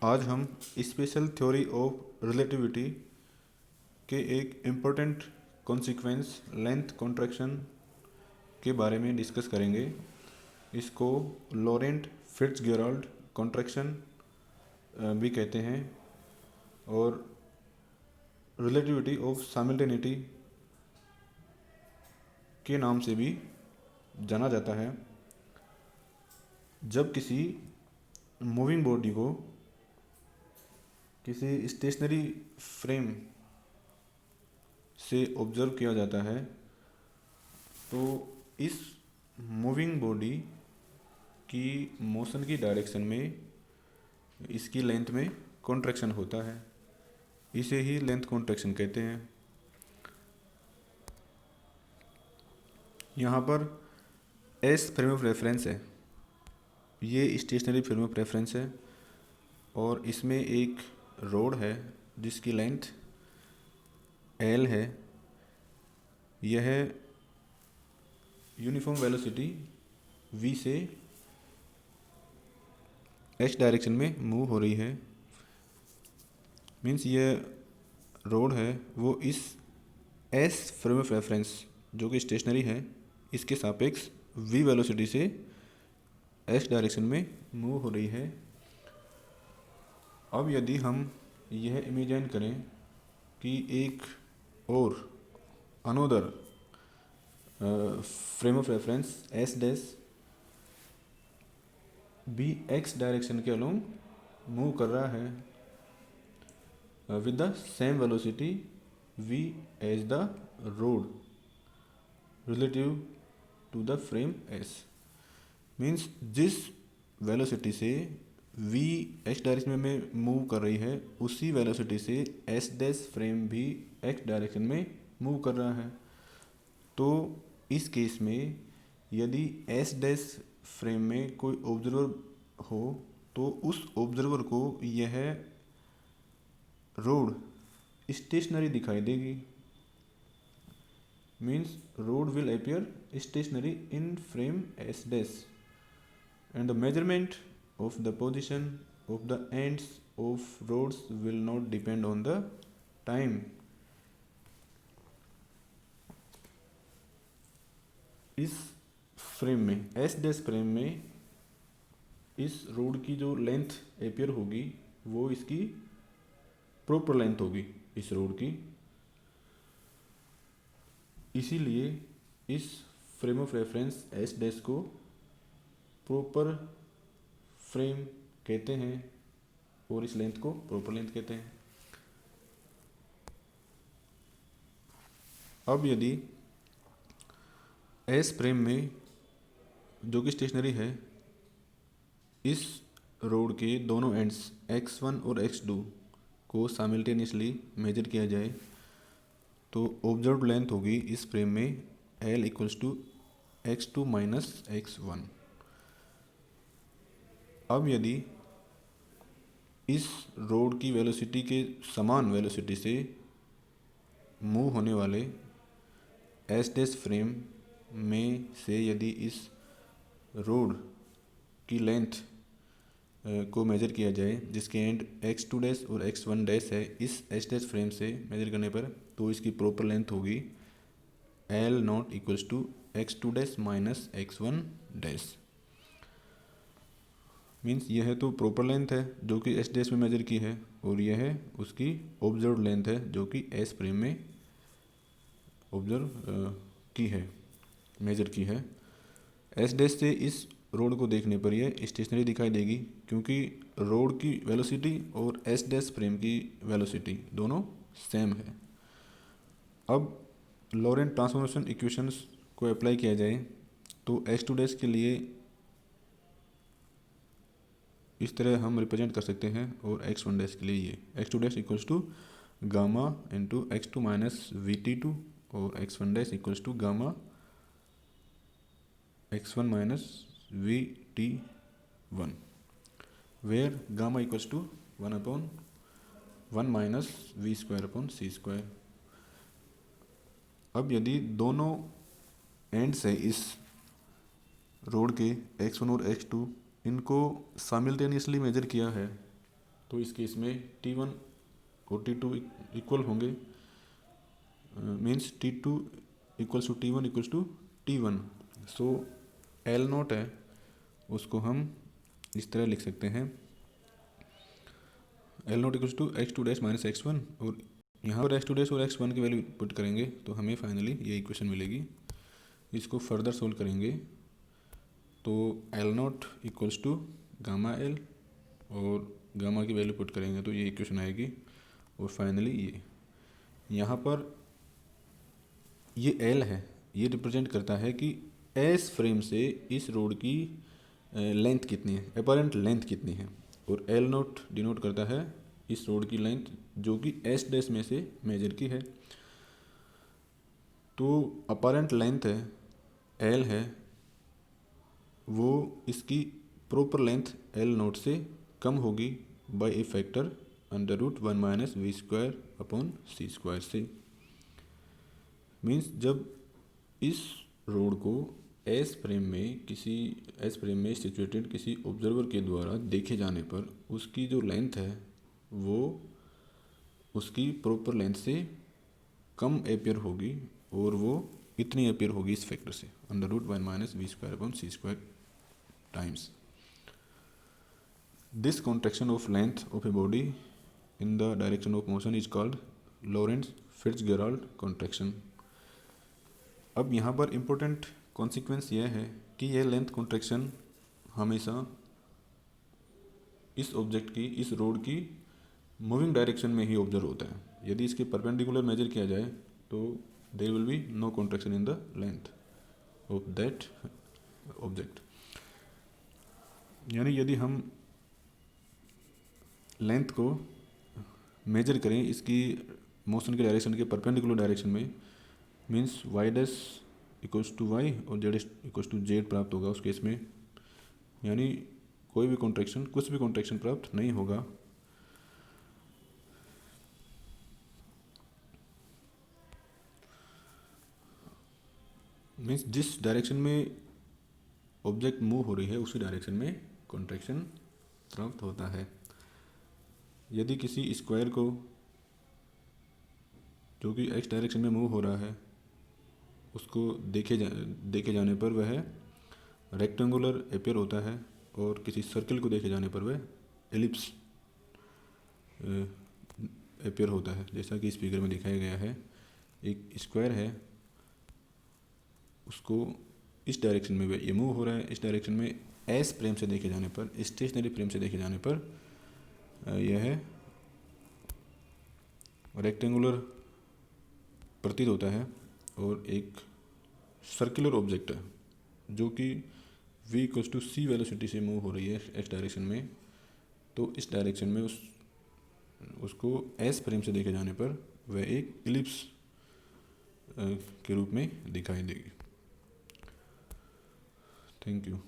आज हम special theory of relativity के एक इम्पोर्टेंट कॉन्सिक्वेंस लेंथ कॉन्ट्रैक्शन के बारे में डिस्कस करेंगे। इसको लॉरेंट फिट्जगेराल्ड कॉन्ट्रैक्शन भी कहते हैं और रिलेटिविटी ऑफ साइमल्टेनिटी के नाम से भी जाना जाता है। जब किसी मूविंग बॉडी को किसी स्टेशनरी फ्रेम से ऑब्जर्व किया जाता है तो इस मूविंग बॉडी की मोशन की डायरेक्शन में इसकी लेंथ में कॉन्ट्रैक्शन होता है। इसे ही लेंथ कॉन्ट्रैक्शन कहते हैं। यहाँ पर एस फ्रेम ऑफ रेफरेंस है, ये स्टेशनरी फ्रेम ऑफ रेफरेंस है और इसमें एक रोड है जिसकी लेंथ एल है। यह यूनिफॉर्म वेलोसिटी v से h डायरेक्शन में मूव हो रही है। मीन्स यह रोड है वो इस s फ्रेम ऑफ रेफरेंस जो कि स्टेशनरी है इसके सापेक्ष v वेलोसिटी से h डायरेक्शन में मूव हो रही है। अब यदि हम यह इमेजिन करें कि एक और another frame of reference S dash B X direction के अलोंग मूव कर रहा है with the same velocity v as the rod relative to the frame s। Means जिस वेलोसिटी से v x डायरेक्शन में मूव कर रही है उसी वेलोसिटी से s डैश फ्रेम भी x डायरेक्शन में मूव कर रहा है। तो इस केस में यदि s डैश फ्रेम में कोई ऑब्जर्वर हो तो उस ऑब्जर्वर को यह रोड स्टेशनरी दिखाई देगी। Means rod will appear stationary in frame s dash and the measurement of the position of the ends of rods will not depend on the time। इस फ्रेम में S dash frame में इस road की जो length appear होगी वो इसकी proper length होगी इस रोड की। इसीलिए इस frame of reference S dash को प्रॉपर फ्रेम कहते हैं और इस लेंथ को प्रॉपर लेंथ कहते हैं। अब यदि एस फ्रेम में जो कि स्टेशनरी है इस रोड के दोनों एंड्स x1 और x2 को साइमल्टेनियसली मेजर किया जाए तो ऑब्जर्व्ड लेंथ होगी इस फ्रेम में L equals to x2 minus x1। अब यदि इस रोड की वेलोसिटी के समान वेलोसिटी से मूव होने वाले एस डैश फ्रेम में से यदि इस रोड की लेंथ को मेजर किया जाए जिसके एंड x2 डैश और x1 डैश है इस एस डैश फ्रेम से मेजर करने पर तो इसकी प्रॉपर लेंथ होगी L nought equals to x2 dash minus x1 dash. Means यह तो प्रॉपर लेंथ है जो कि एस डैश में मेजर की है और यह उसकी ऑब्जर्व लेंथ है जो कि एस फ्रेम में ऑब्जर्व की है, मेजर की है। एस डैश से इस रोड को देखने पर यह स्टेशनरी दिखाई देगी क्योंकि रोड की वेलोसिटी और एस डैश फ्रेम की वेलोसिटी दोनों सेम है। अब लॉरेंट ट्रांसफॉर्मेशन इक्वेशंस को अप्लाई किया जाए तो x2 डैश के लिए इस तरह हम रिप्रेजेंट कर सकते हैं और x1 डैश के लिए ये x2 dash equals to gamma into x2 minus VT2 और x1 dash equals to gamma x1 minus VT1 where gamma equals to 1/1 minus v²/c²। अब यदि दोनों एंड्स है इस रोड के x1 और x2 इनको साइमल्टेनियसली मेजर किया है तो इस केस में T1 और T2 इक्वल होंगे, means T2 equals to T1 equals to T1। So L nought है उसको हम इस तरह लिख सकते हैं, L nought equals to x2 dash minus x1, और यहाँ पर x2 डैश और x1 की वैल्यू पुट करेंगे तो हमें फाइनली ये इक्वेशन मिलेगी। इसको फर्दर सोल्व करेंगे तो L nought equals to gamma L और गामा की वैल्यू पुट करेंगे तो ये इक्वेशन आएगी। और फाइनली ये यहाँ पर ये L है, ये रिप्रेजेंट करता है कि एस फ्रेम से इस रोड की लेंथ कितनी है, अपरेंट लेंथ कितनी है, और L नोट डिनोट करता है इस रोड की लेंथ जो कि एस डैश में से मेजर की है। तो अपरेंट लेंथ है L है, वो इसकी प्रॉपर लेंथ L नोट से कम होगी by a factor √1 minus we square upon C square से। मीन्स जब इस रोड को एस फ्रेम में सिचुएटेड किसी ऑब्जर्वर के द्वारा देखे जाने पर उसकी जो लेंथ है वो उसकी प्रॉपर लेंथ से कम एपियर होगी, और वो इतनी एपियर होगी इस फैक्टर से √1 minus we square upon C square times. This contraction of length of a body in the direction of motion is called Lorentz Fitzgerald contraction. अब यहाँ पर इम्पोर्टेंट कॉन्सिक्वेंस यह है कि यह लेंथ कॉन्ट्रैक्शन हमेशा इस ऑब्जेक्ट की, इस रोड की मूविंग डायरेक्शन में ही ऑब्जर्व होता है। यदि इसके परपेंडिकुलर मेजर किया जाए तो there will be no contraction in the length of that object. यानी यदि हम लेंथ को मेजर करें इसकी मोशन के डायरेक्शन के परपेंडिकुलर डायरेक्शन में, means y dash equals to y और z इक्वल्स टू z प्राप्त होगा उस केस में, यानी कोई भी कॉन्ट्रैक्शन, कुछ भी कॉन्ट्रैक्शन प्राप्त नहीं होगा। मीन्स जिस डायरेक्शन में ऑब्जेक्ट मूव हो रही है उसी डायरेक्शन में कॉन्ट्रैक्शन प्राप्त होता है। यदि किसी स्क्वायर को जो कि x डायरेक्शन में मूव हो रहा है उसको देखे जाने पर वह रेक्टेंगुलर एपियर होता है, और किसी सर्कल को देखे जाने पर वह एलिप्स एपियर होता है। जैसा कि इस फिगर में दिखाया गया है, एक स्क्वायर है, उसको इस डायरेक्शन में ये मूव हो रहा है, इस डायरेक्शन में एस फ्रेम से देखे जाने पर, स्टेशनरी फ्रेम से देखे जाने पर यह रेक्टेंगुलर प्रतीत होता है, और एक सर्कुलर ऑब्जेक्ट है जो कि v equals to C velocity से मूव हो रही है एक्स डायरेक्शन में। तो इस डायरेक्शन में उसको एस फ्रेम से देखे जाने पर वह एक इलिप्स के रूप में दिखाई देगी। Thank you.